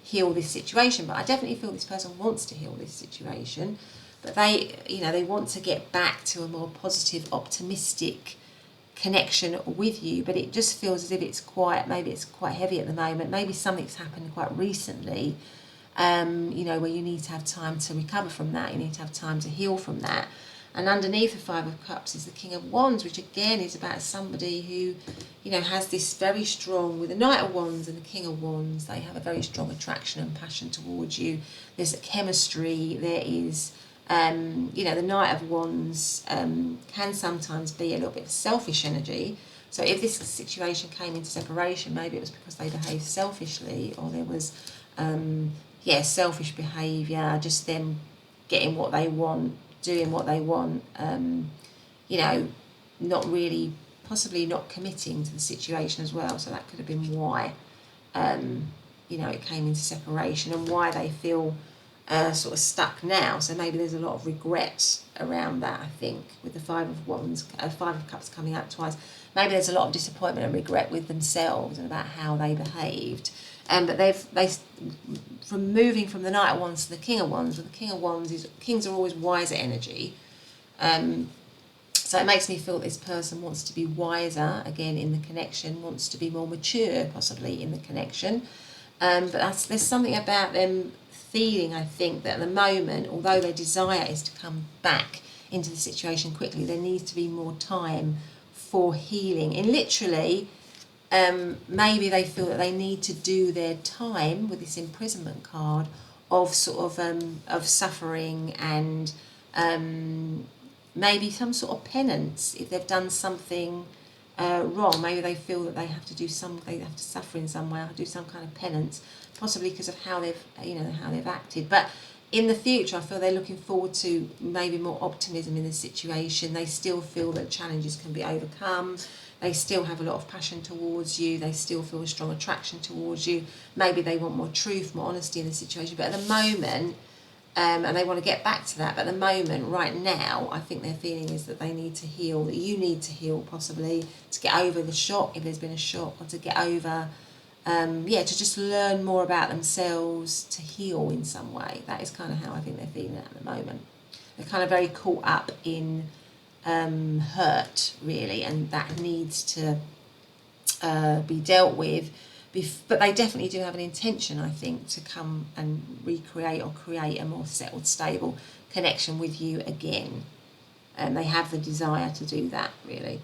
heal this situation. But I definitely feel this person wants to heal this situation, but they want to get back to a more positive, optimistic connection with you. But it just feels as if it's quite heavy at the moment. Maybe something's happened quite recently, where you need to have time to recover from that, you need to have time to heal from that. And underneath the Five of Cups is the King of Wands, which again is about somebody who, has this very strong, with the Knight of Wands and the King of Wands, they have a very strong attraction and passion towards you. There's a chemistry, there is, the Knight of Wands can sometimes be a little bit of selfish energy. So if this situation came into separation, maybe it was because they behaved selfishly, or there was, selfish behaviour, just them getting what they want, doing what they want, not really, possibly not committing to the situation as well. So that could have been why, it came into separation, and why they feel sort of stuck now. So maybe there's a lot of regret around that, I think, with the Five of Wands, Five of Cups coming out twice. Maybe there's a lot of disappointment and regret with themselves and about how they behaved. But they from moving from the Knight of Wands to the King of Wands, with the King of Wands Kings are always wiser energy. So it makes me feel that this person wants to be wiser again in the connection, wants to be more mature possibly in the connection. But there's something about them feeling, I think, that at the moment, although their desire is to come back into the situation quickly, there needs to be more time for healing. And literally, maybe they feel that they need to do their time with this imprisonment card of sort of suffering, and maybe some sort of penance if they've done something wrong. Maybe they feel that they have to suffer in some way, have to do some kind of penance, possibly because of how they've acted. But in the future, I feel they're looking forward to maybe more optimism in the situation. They still feel that challenges can be overcome. They still have a lot of passion towards you. They still feel a strong attraction towards you. Maybe they want more truth, more honesty in the situation. But at the moment, and they want to get back to that, but at the moment, right now, I think their feeling is that they need to heal, that you need to heal possibly, to get over the shock, if there's been a shock, or to get over, to just learn more about themselves, to heal in some way. That is kind of how I think they're feeling at the moment. They're kind of very caught up in hurt, really, and that needs to be dealt with. But they definitely do have an intention, I think, to come and recreate or create a more settled, stable connection with you again. And they have the desire to do that, really.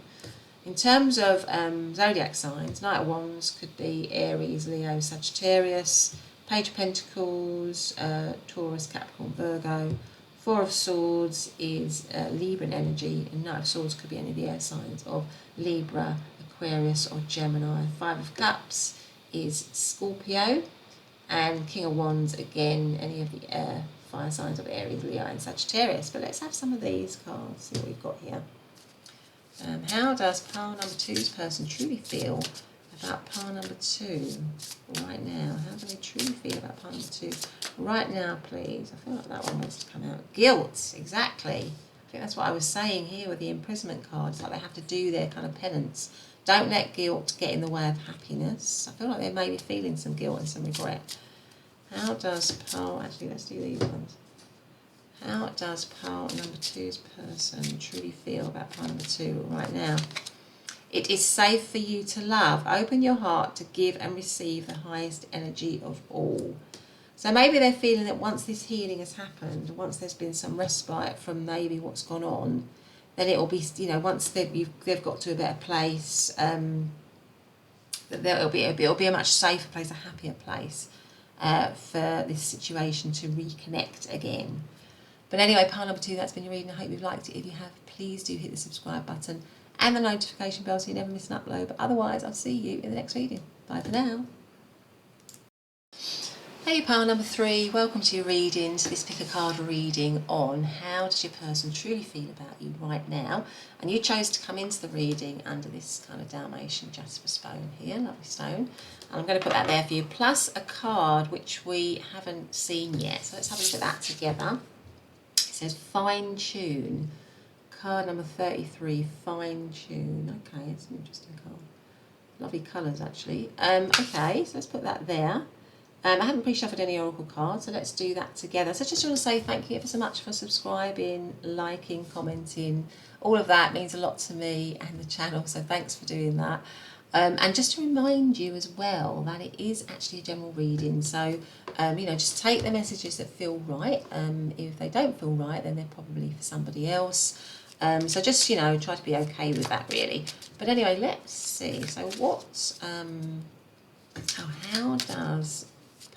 In terms of zodiac signs, Knight of Wands could be Aries, Leo, Sagittarius. Page of Pentacles, Taurus, Capricorn, Virgo. Four of Swords is Libran energy, and Knight of Swords could be any of the air signs of Libra, Aquarius, or Gemini. Five of Cups is Scorpio, and King of Wands, again, any of the air fire signs of Aries, Leo, and Sagittarius. But let's have some of these cards, see what we've got here. How does pile number two's person truly feel about pile number 2 right now? How do they truly feel about pile number 2 right now, please? I feel like that one wants to come out. Guilt, exactly. I think that's what I was saying here with the imprisonment card. It's like they have to do their kind of penance. Don't let guilt get in the way of happiness. I feel like they may be feeling some guilt and some regret. How does pile, actually let's do these ones. How does pile number 2's person truly feel about pile number 2 right now? It is safe for you to love. Open your heart to give and receive the highest energy of all. So maybe they're feeling that once this healing has happened, once there's been some respite from maybe what's gone on, then it'll be, you know, once they've got to a better place, it'll be a much safer place, a happier place for this situation to reconnect again. But anyway, pile number 2, that's been your reading. I hope you've liked it. If you have, please do hit the subscribe button and the notification bell so you never miss an upload. But otherwise, I'll see you in the next reading. Bye for now. Hey, pile number 3, welcome to your reading, to this pick a card reading on how does your person truly feel about you right now. And you chose to come into the reading under this kind of Dalmation Jasper stone here, lovely stone. And I'm going to put that there for you, plus a card which we haven't seen yet. So let's have a look at that together. It says fine tune. Card number 33, fine tune. Okay, it's an interesting card. Lovely colours actually. Okay, so let's put that there. I haven't pre-shuffled any oracle cards, so let's do that together. So I just want to say thank you ever so much for subscribing, liking, commenting. All of that means a lot to me and the channel, so thanks for doing that. And just to remind you as well that it is actually a general reading, so you know, just take the messages that feel right. If they don't feel right, then they're probably for somebody else. So just, you know, try to be okay with that really. But anyway, let's see. So what, how does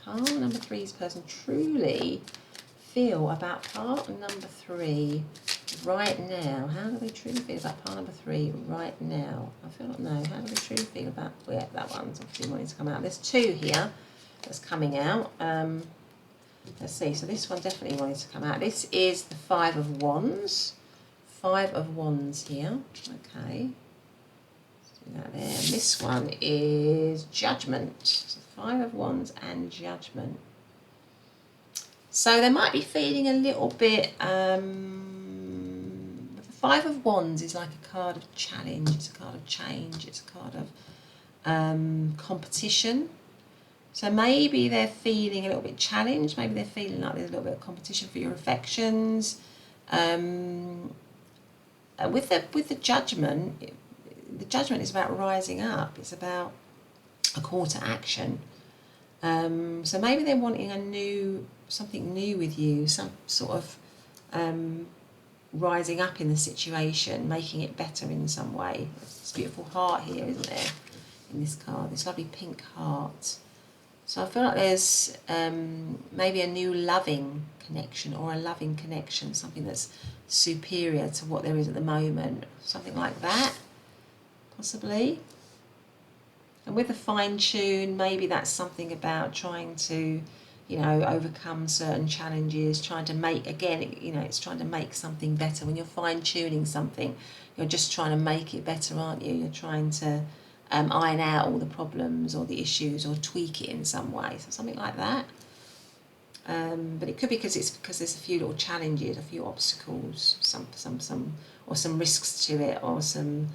pile number 3's person truly feel about pile number 3 right now? How do they truly feel about pile number 3 right now? I feel like no. How do they truly feel about, well, yeah, that one's obviously wanting to come out. There's 2 here that's coming out. Let's see. So this one definitely wanted to come out. This is the 5 of Wands. 5 of Wands here. Okay. Let's do that there. And this one is Judgment. So 5 of Wands and Judgment. So they might be feeling a little bit, the 5 of Wands is like a card of challenge, it's a card of change, it's a card of competition. So maybe they're feeling a little bit challenged, maybe they're feeling like there's a little bit of competition for your affections. With the Judgment, the Judgment is about rising up, it's about a call to action. So maybe they're wanting something new with you, some sort of rising up in the situation, making it better in some way. There's this beautiful heart here, isn't there, in this card, this lovely pink heart. So I feel like there's maybe a new loving connection or a loving connection, something that's superior to what there is at the moment, something like that, possibly. And with the fine tune, maybe that's something about trying to, you know, overcome certain challenges, trying to make, again, you know, it's trying to make something better. When you're fine tuning something, you're just trying to make it better, aren't you? You're trying to iron out all the problems or the issues or tweak it in some way. So something like that. But it could be because there's a few little challenges, a few obstacles, some risks to it, or some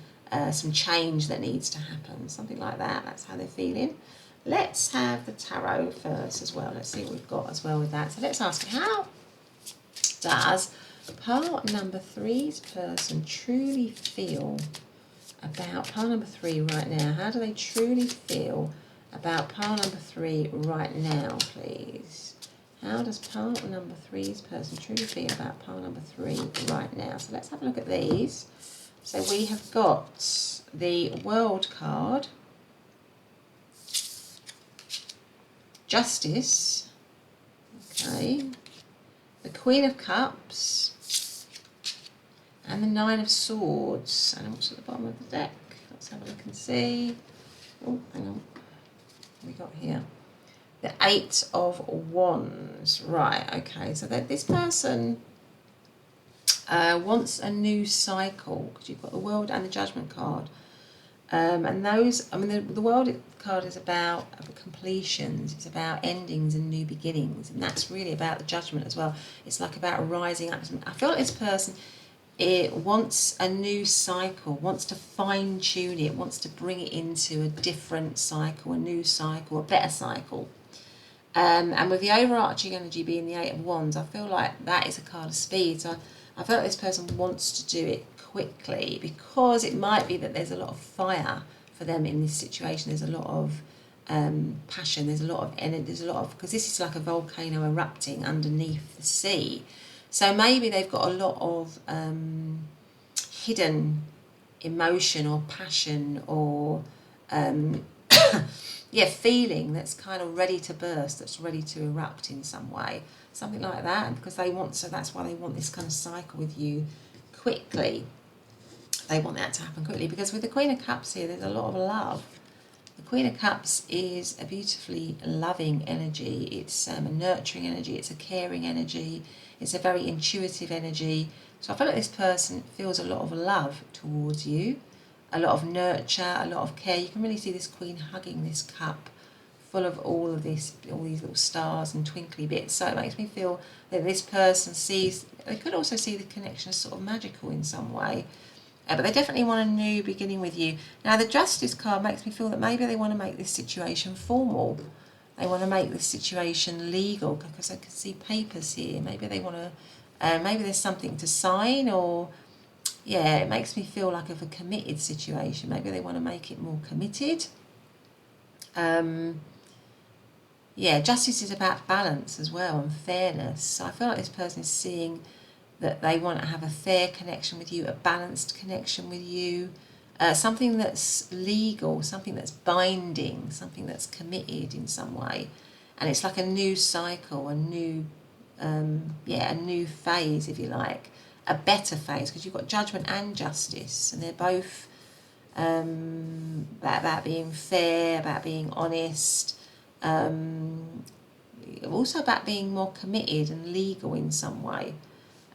change that needs to happen, something like that. That's how they're feeling. Let's have the tarot first as well. Let's see what we've got as well with that. So let's ask, how does pile number 3's person truly feel about pile number 3 right now? How do they truly feel about pile number 3 right now, please? How does pile number 3's person truly feel about pile number 3 right now? So let's have a look at these. So we have got the World card, Justice, okay, the Queen of Cups, and the 9 of Swords. And what's at the bottom of the deck? Let's have a look and see. Oh, hang on. What have we got here? The 8 of Wands. Right, okay. So that this person wants a new cycle, because you've got the World and the Judgment card. And those, I mean, the World card is about completions, it's about endings and new beginnings, and that's really about the Judgment as well. It's like about rising up. I feel like this person, it wants a new cycle, wants to fine tune it, wants to bring it into a different cycle, a new cycle, a better cycle. And with the overarching energy being the Eight of Wands, I feel like that is a card of speed. So I feel like this person wants to do it quickly, because it might be that there's a lot of fire for them in this situation. There's a lot of passion, there's a lot of energy, there's a lot of, because this is like a volcano erupting underneath the sea. So maybe they've got a lot of hidden emotion or passion or yeah, feeling that's kind of ready to burst, that's ready to erupt in some way, something like that. Because they want, so that's why they want this kind of cycle with you quickly. They want that to happen quickly, because with the Queen of Cups here, there's a lot of love. The Queen of Cups is a beautifully loving energy. It's a nurturing energy. It's a caring energy. It's a very intuitive energy. So I feel like this person feels a lot of love towards you, a lot of nurture, a lot of care. You can really see this Queen hugging this cup full of all these little stars and twinkly bits. So it makes me feel that this person sees, they could also see the connection as sort of magical in some way. But they definitely want a new beginning with you. Now, the Justice card makes me feel that maybe they want to make this situation formal. They want to make this situation legal, because I can see papers here. Maybe they want to, maybe there's something to sign, or, yeah, it makes me feel like of a committed situation. Maybe they want to make it more committed. Yeah, justice is about balance as well, and fairness. So I feel like this person is seeing that they want to have a fair connection with you, a balanced connection with you, something that's legal, something that's binding, something that's committed in some way. And it's like a new cycle, a new, a new phase, if you like, a better phase, because you've got Judgment and Justice, and they're both about being fair, about being honest, also about being more committed and legal in some way.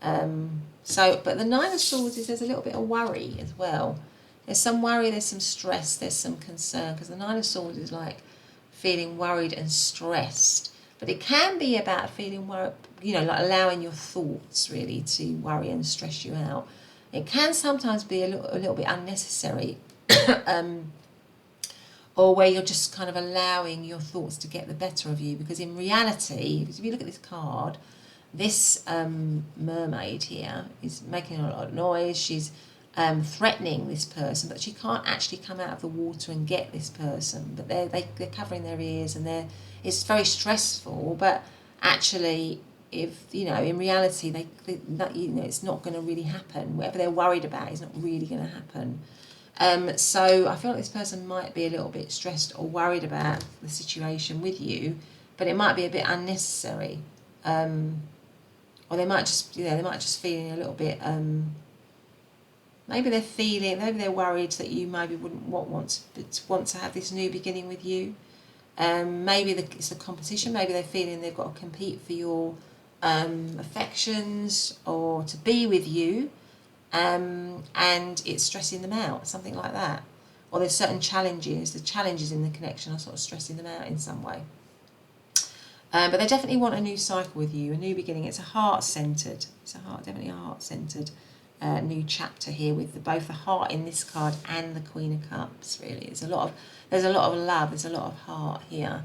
But the Nine of Swords is, there's a little bit of worry as well. There's some worry, there's some stress, there's some concern, because the Nine of Swords is like feeling worried and stressed. But it can be about feeling worried, like allowing your thoughts really to worry and stress you out. It can sometimes be a little bit unnecessary, or where you're just kind of allowing your thoughts to get the better of you. Because in reality, if you look at this card, this mermaid here is making a lot of noise. She's threatening this person, but she can't actually come out of the water and get this person. But they're covering their ears, and it's very stressful. But actually, if in reality, it's not going to really happen. Whatever they're worried about is not really going to happen. So I feel like this person might be a little bit stressed or worried about the situation with you, but it might be a bit unnecessary. Or they might just, feeling a little bit, maybe they're worried that you maybe wouldn't want to have this new beginning with you. Maybe it's a competition. Maybe they're feeling they've got to compete for your affections or to be with you, and it's stressing them out, something like that. Or there's certain challenges. The challenges in the connection are sort of stressing them out in some way. But they definitely want a new cycle with you, a new beginning. It's definitely a heart-centered new chapter here with both the heart in this card and the Queen of Cups. Really, there's a lot of love. There's a lot of heart here.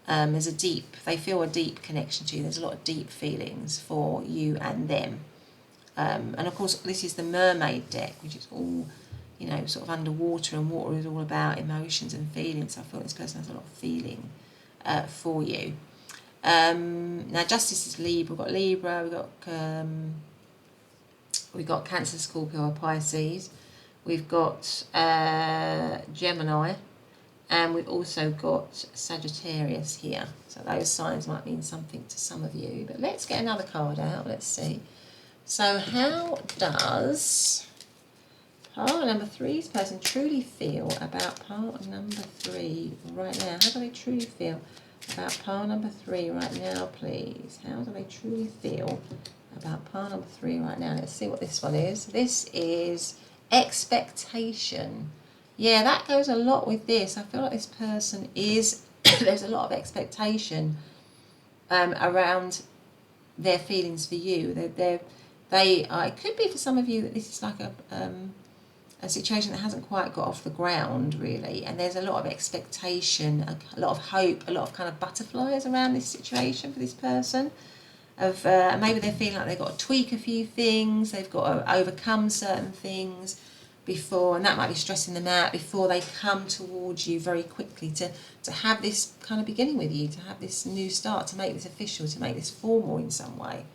They feel a deep connection to you. There's a lot of deep feelings for you and them. And of course, this is the Mermaid deck, which is all, sort of underwater, and water is all about emotions and feelings. So I feel this person has a lot of feeling for you. Now Justice is Libra. We've got Cancer, Scorpio, or Pisces. We've got Gemini, and we've also got Sagittarius here. So those signs might mean something to some of you. But let's get another card out. Let's see. So how does part number 3's person truly feel about part number 3 right now? How do they truly feel about part number 3 right now, please? How do they truly feel about part number 3 right now? Let's see what this one is. This is expectation. Yeah, that goes a lot with this. I feel like this person is, there's a lot of expectation around their feelings for you. They are, it could be for some of you that this is like a situation that hasn't quite got off the ground really, and there's a lot of expectation, a lot of hope, a lot of kind of butterflies around this situation for this person. Of maybe they're feeling like they've got to tweak a few things, they've got to overcome certain things before, and that might be stressing them out before they come towards you very quickly to have this kind of beginning with you, to have this new start, to make this official, to make this formal in some way.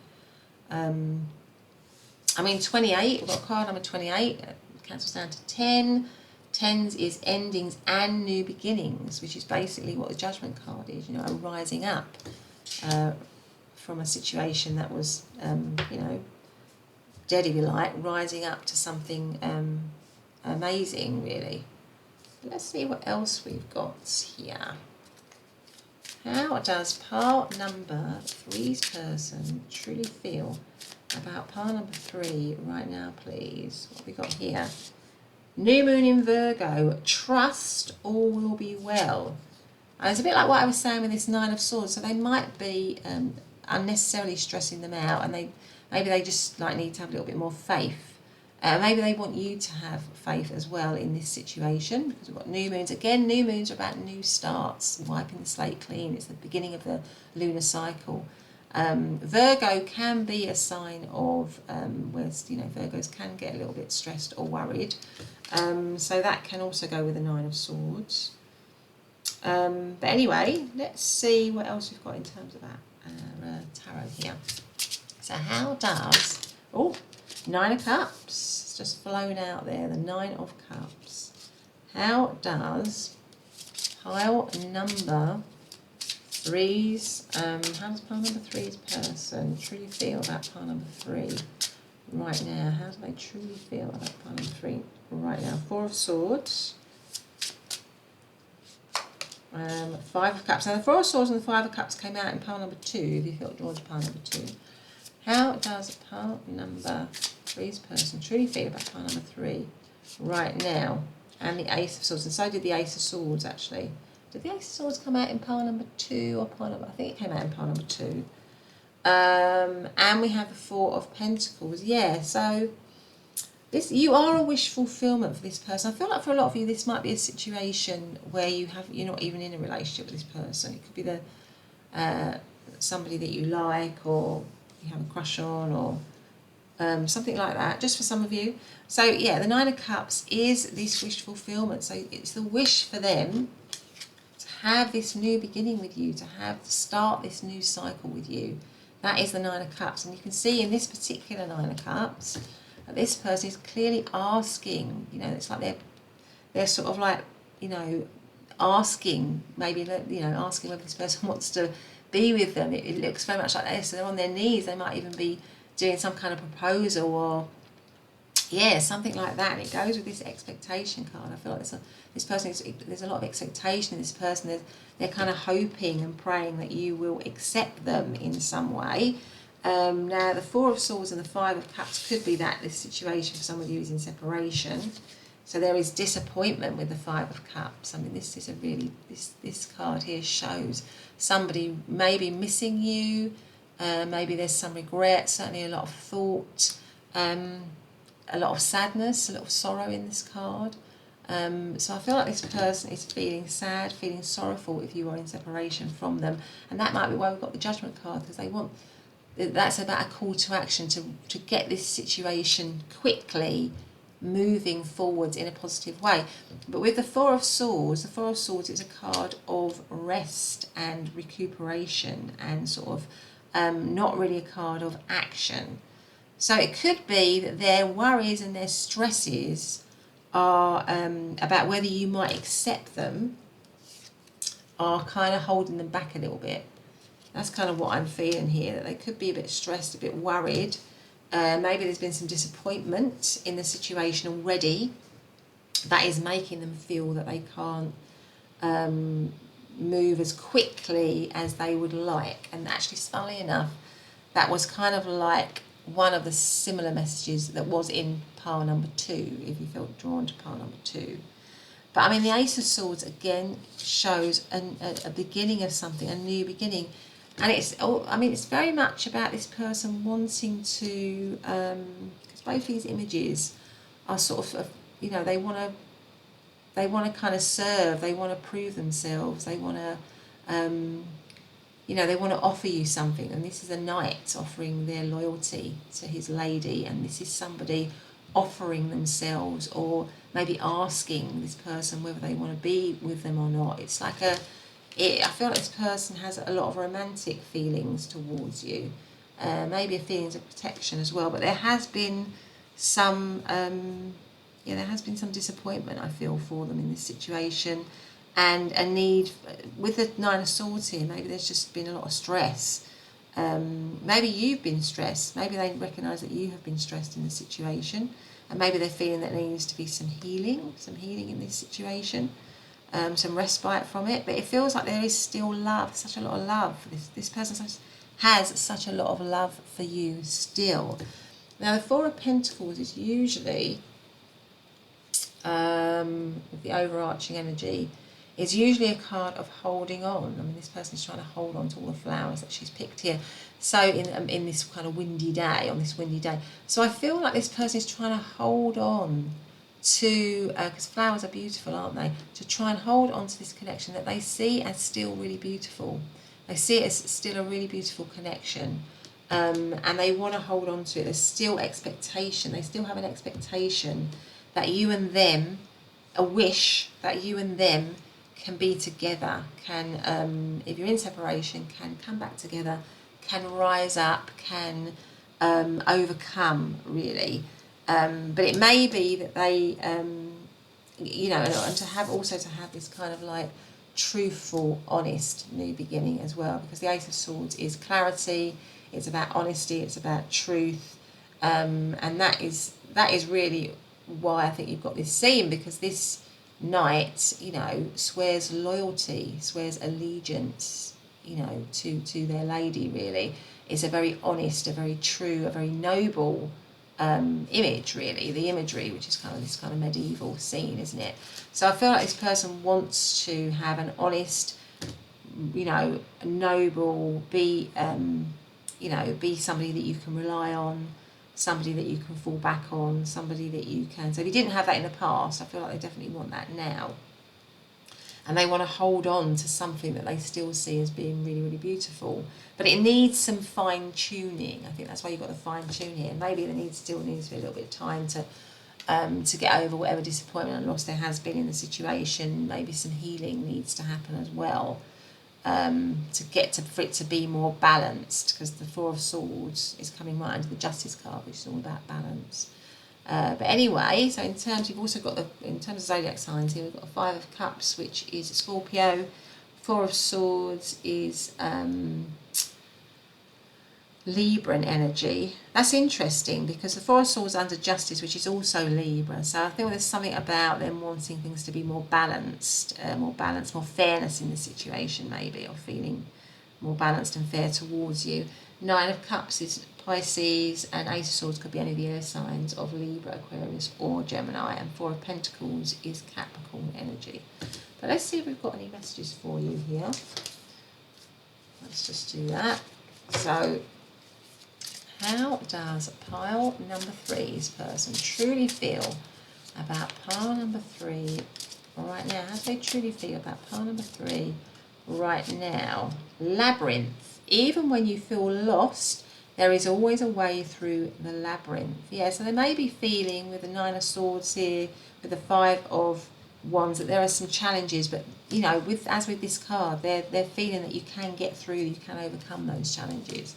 I mean, 28, we've got card number 28, cancels down to 10. Tens is endings and new beginnings, which is basically what the Judgment card is, you know, a rising up from a situation that was, you know, dead if you like, rising up to something amazing, really. Let's see what else we've got here. How does part number 3's person truly feel about part number 3 right now, please? What have we got here? New moon in Virgo. Trust all will be well. And it's a bit like what I was saying with this 9 of Swords. So they might be unnecessarily stressing them out, and maybe they just like need to have a little bit more faith. Maybe they want you to have faith as well in this situation, because we've got new moons. Again, new moons are about new starts, wiping the slate clean. It's the beginning of the lunar cycle. Virgo can be a sign of where, you know, Virgos can get a little bit stressed or worried. So that can also go with the 9 of Swords. But anyway, let's see what else we've got in terms of our tarot here. So how does... Oh, 9 of Cups. It's just flown out there, the 9 of Cups. How does pile number 3's, how does pile number 3's person truly feel about pile number 3 right now? How do they truly feel about pile number 3 right now? 4 of Swords. 5 of Cups. Now the 4 of Swords and the 5 of Cups came out in pile number 2, if you felt drawn to pile number 2. How does pile number 3's person truly feel about pile number 3 right now? And the Ace of Swords, and so did the Ace of Swords actually. Did the Ace of Swords come out in pile number 2 or pile number... I think it came out in pile number 2. And we have the 4 of Pentacles. Yeah, so this, you are a wish fulfillment for this person. I feel like for a lot of you this might be a situation where you're not even in a relationship with this person. It could be the somebody that you like or you have a crush on, or something like that, just for some of you. So yeah, the 9 of Cups is this wish fulfillment. So it's the wish for them to have this new beginning with you, to start this new cycle with you. That is the 9 of Cups. And you can see in this particular 9 of Cups that this person is clearly asking, you know, it's like they're sort of like, you know, asking, maybe, you know, asking whether this person wants to be with them. It looks very much like this. So they're on their knees. They might even be doing some kind of proposal, or yeah, something like that. And it goes with this expectation card. I feel like this person there's a lot of expectation in this person. They're kind of hoping and praying that you will accept them in some way. Now the 4 of Swords and the 5 of Cups could be that this situation for some of you is in separation. So there is disappointment with the 5 of Cups. I mean, this is a really, this card here shows somebody maybe missing you. Maybe there's some regret, certainly a lot of thought, a lot of sadness, a lot of sorrow in this card. So I feel like this person is feeling sad, feeling sorrowful if you are in separation from them. And that might be why we've got the Judgment card, because that's about a call to action to get this situation quickly moving forwards in a positive way. But with the 4 of Swords, the 4 of Swords is a card of rest and recuperation, and sort of not really a card of action. So it could be that their worries and their stresses are about whether you might accept them, are kind of holding them back a little bit. That's kind of what I'm feeling here, that they could be a bit stressed, a bit worried. Maybe there's been some disappointment in the situation already that is making them feel that they can't move as quickly as they would like. And actually, funnily enough, that was kind of like one of the similar messages that was in pile number 2, if you felt drawn to pile number 2. But I mean, the Ace of Swords again shows a beginning of something, a new beginning. And it's, I mean, it's very much about this person wanting to, because both these images are sort of, you know, they want to kind of serve, they want to prove themselves, they want to, you know, they want to offer you something. And this is a knight offering their loyalty to his lady, and this is somebody offering themselves, or maybe asking this person whether they want to be with them or not. It's like I feel like this person has a lot of romantic feelings towards you, maybe a feelings of protection as well. But there has been some, yeah, there has been some disappointment, I feel, for them in this situation, and a need with the Nine of Swords here. Maybe there's just been a lot of stress. Maybe you've been stressed. Maybe they recognise that you have been stressed in the situation, and maybe they're feeling that there needs to be some healing in this situation. Some respite from it, but it feels like there is still love, such a lot of love for this person has such a lot of love for you still. Now the Four of Pentacles is usually with the overarching energy, is usually a card of holding on. I mean, this person is trying to hold on to all the flowers that she's picked here. So in this kind of windy day, on this windy day, so I feel like this person is trying to hold on to, because flowers are beautiful, aren't they, to try and hold on to this connection that they see as still really beautiful. They see it as still a really beautiful connection, and they want to hold on to it. There's still expectation. They still have an expectation that you and them, a wish that you and them can be together, can, if you're in separation, can come back together, can rise up, can overcome, really. But it may be that they, you know, and to have this kind of like truthful, honest new beginning as well, because the Ace of Swords is clarity, it's about honesty, it's about truth, and that is really why I think you've got this scene, because this knight, you know, swears loyalty, swears allegiance, you know, to their lady. Really, it's a very honest, a very true, a very noble image, really, the imagery, which is kind of this kind of medieval scene, isn't it? So I feel like this person wants to have an honest, you know, noble, be, you know, be somebody that you can rely on, somebody that you can fall back on, somebody that you can, so if you didn't have that in the past, I feel like they definitely want that now. And they want to hold on to something that they still see as being really, really beautiful. But it needs some fine-tuning. I think that's why you've got the fine-tune here. Maybe there still needs to be a little bit of time to get over whatever disappointment and loss there has been in the situation. Maybe some healing needs to happen as well, for it to be more balanced, because the Four of Swords is coming right under the Justice card, which is all about balance. But anyway, so in terms, you've also got in terms of zodiac signs here, we've got a Five of Cups, which is Scorpio. Four of Swords is Libran energy. That's interesting, because the Four of Swords under Justice, which is also Libra. So I think there's something about them wanting things to be more balanced, more fairness in the situation, maybe, or feeling more balanced and fair towards you. Nine of Cups is Pisces, and Ace of Swords could be any of the air signs of Libra, Aquarius, or Gemini, and Four of Pentacles is Capricorn energy. But let's see if we've got any messages for you here. Let's just do that. So, how does pile number 3's person truly feel about pile number 3 right now? How do they truly feel about pile number 3 right now? Labyrinth. Even when you feel lost, there is always a way through the labyrinth. Yeah, so they may be feeling, with the Nine of Swords here, with the Five of Wands, that there are some challenges, but, you know, as with this card, they're feeling that you can get through, you can overcome those challenges.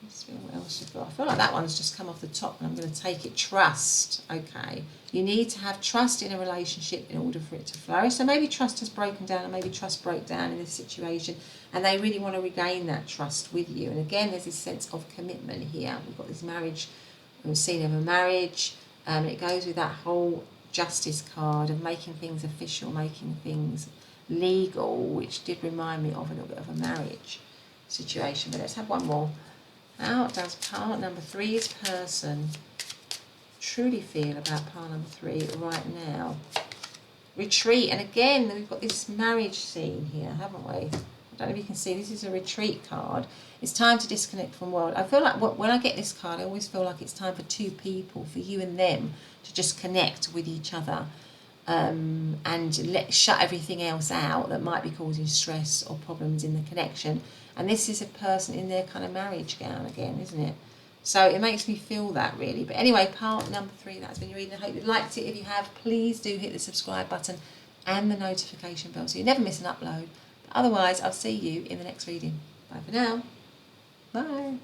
Let's see what else you've got. I feel like that one's just come off the top, and I'm going to take it. Trust. Okay. You need to have trust in a relationship in order for it to flourish. So maybe trust has broken down, and maybe trust broke down in this situation, and they really want to regain that trust with you. And again, there's this sense of commitment here. We've got this marriage, we've seen of a marriage, and it goes with that whole Justice card of making things official, making things legal, which did remind me of a little bit of a marriage situation. But let's have one more. How does pile number 3's person truly feel about pile number 3 right now? retreat. And again, we've got this marriage scene here, haven't we? I don't know if you can see, this is a retreat card. It's time to disconnect from the world. I feel like when I get this card, I always feel like it's time for two people, for you and them, to just connect with each other, and shut everything else out that might be causing stress or problems in the connection. And this is a person in their kind of marriage gown again, isn't it? So it makes me feel that, really. But anyway, part number 3, that's been your reading. I hope you liked it. If you have, please do hit the subscribe button and the notification bell so you never miss an upload. But otherwise, I'll see you in the next reading. Bye for now. Bye.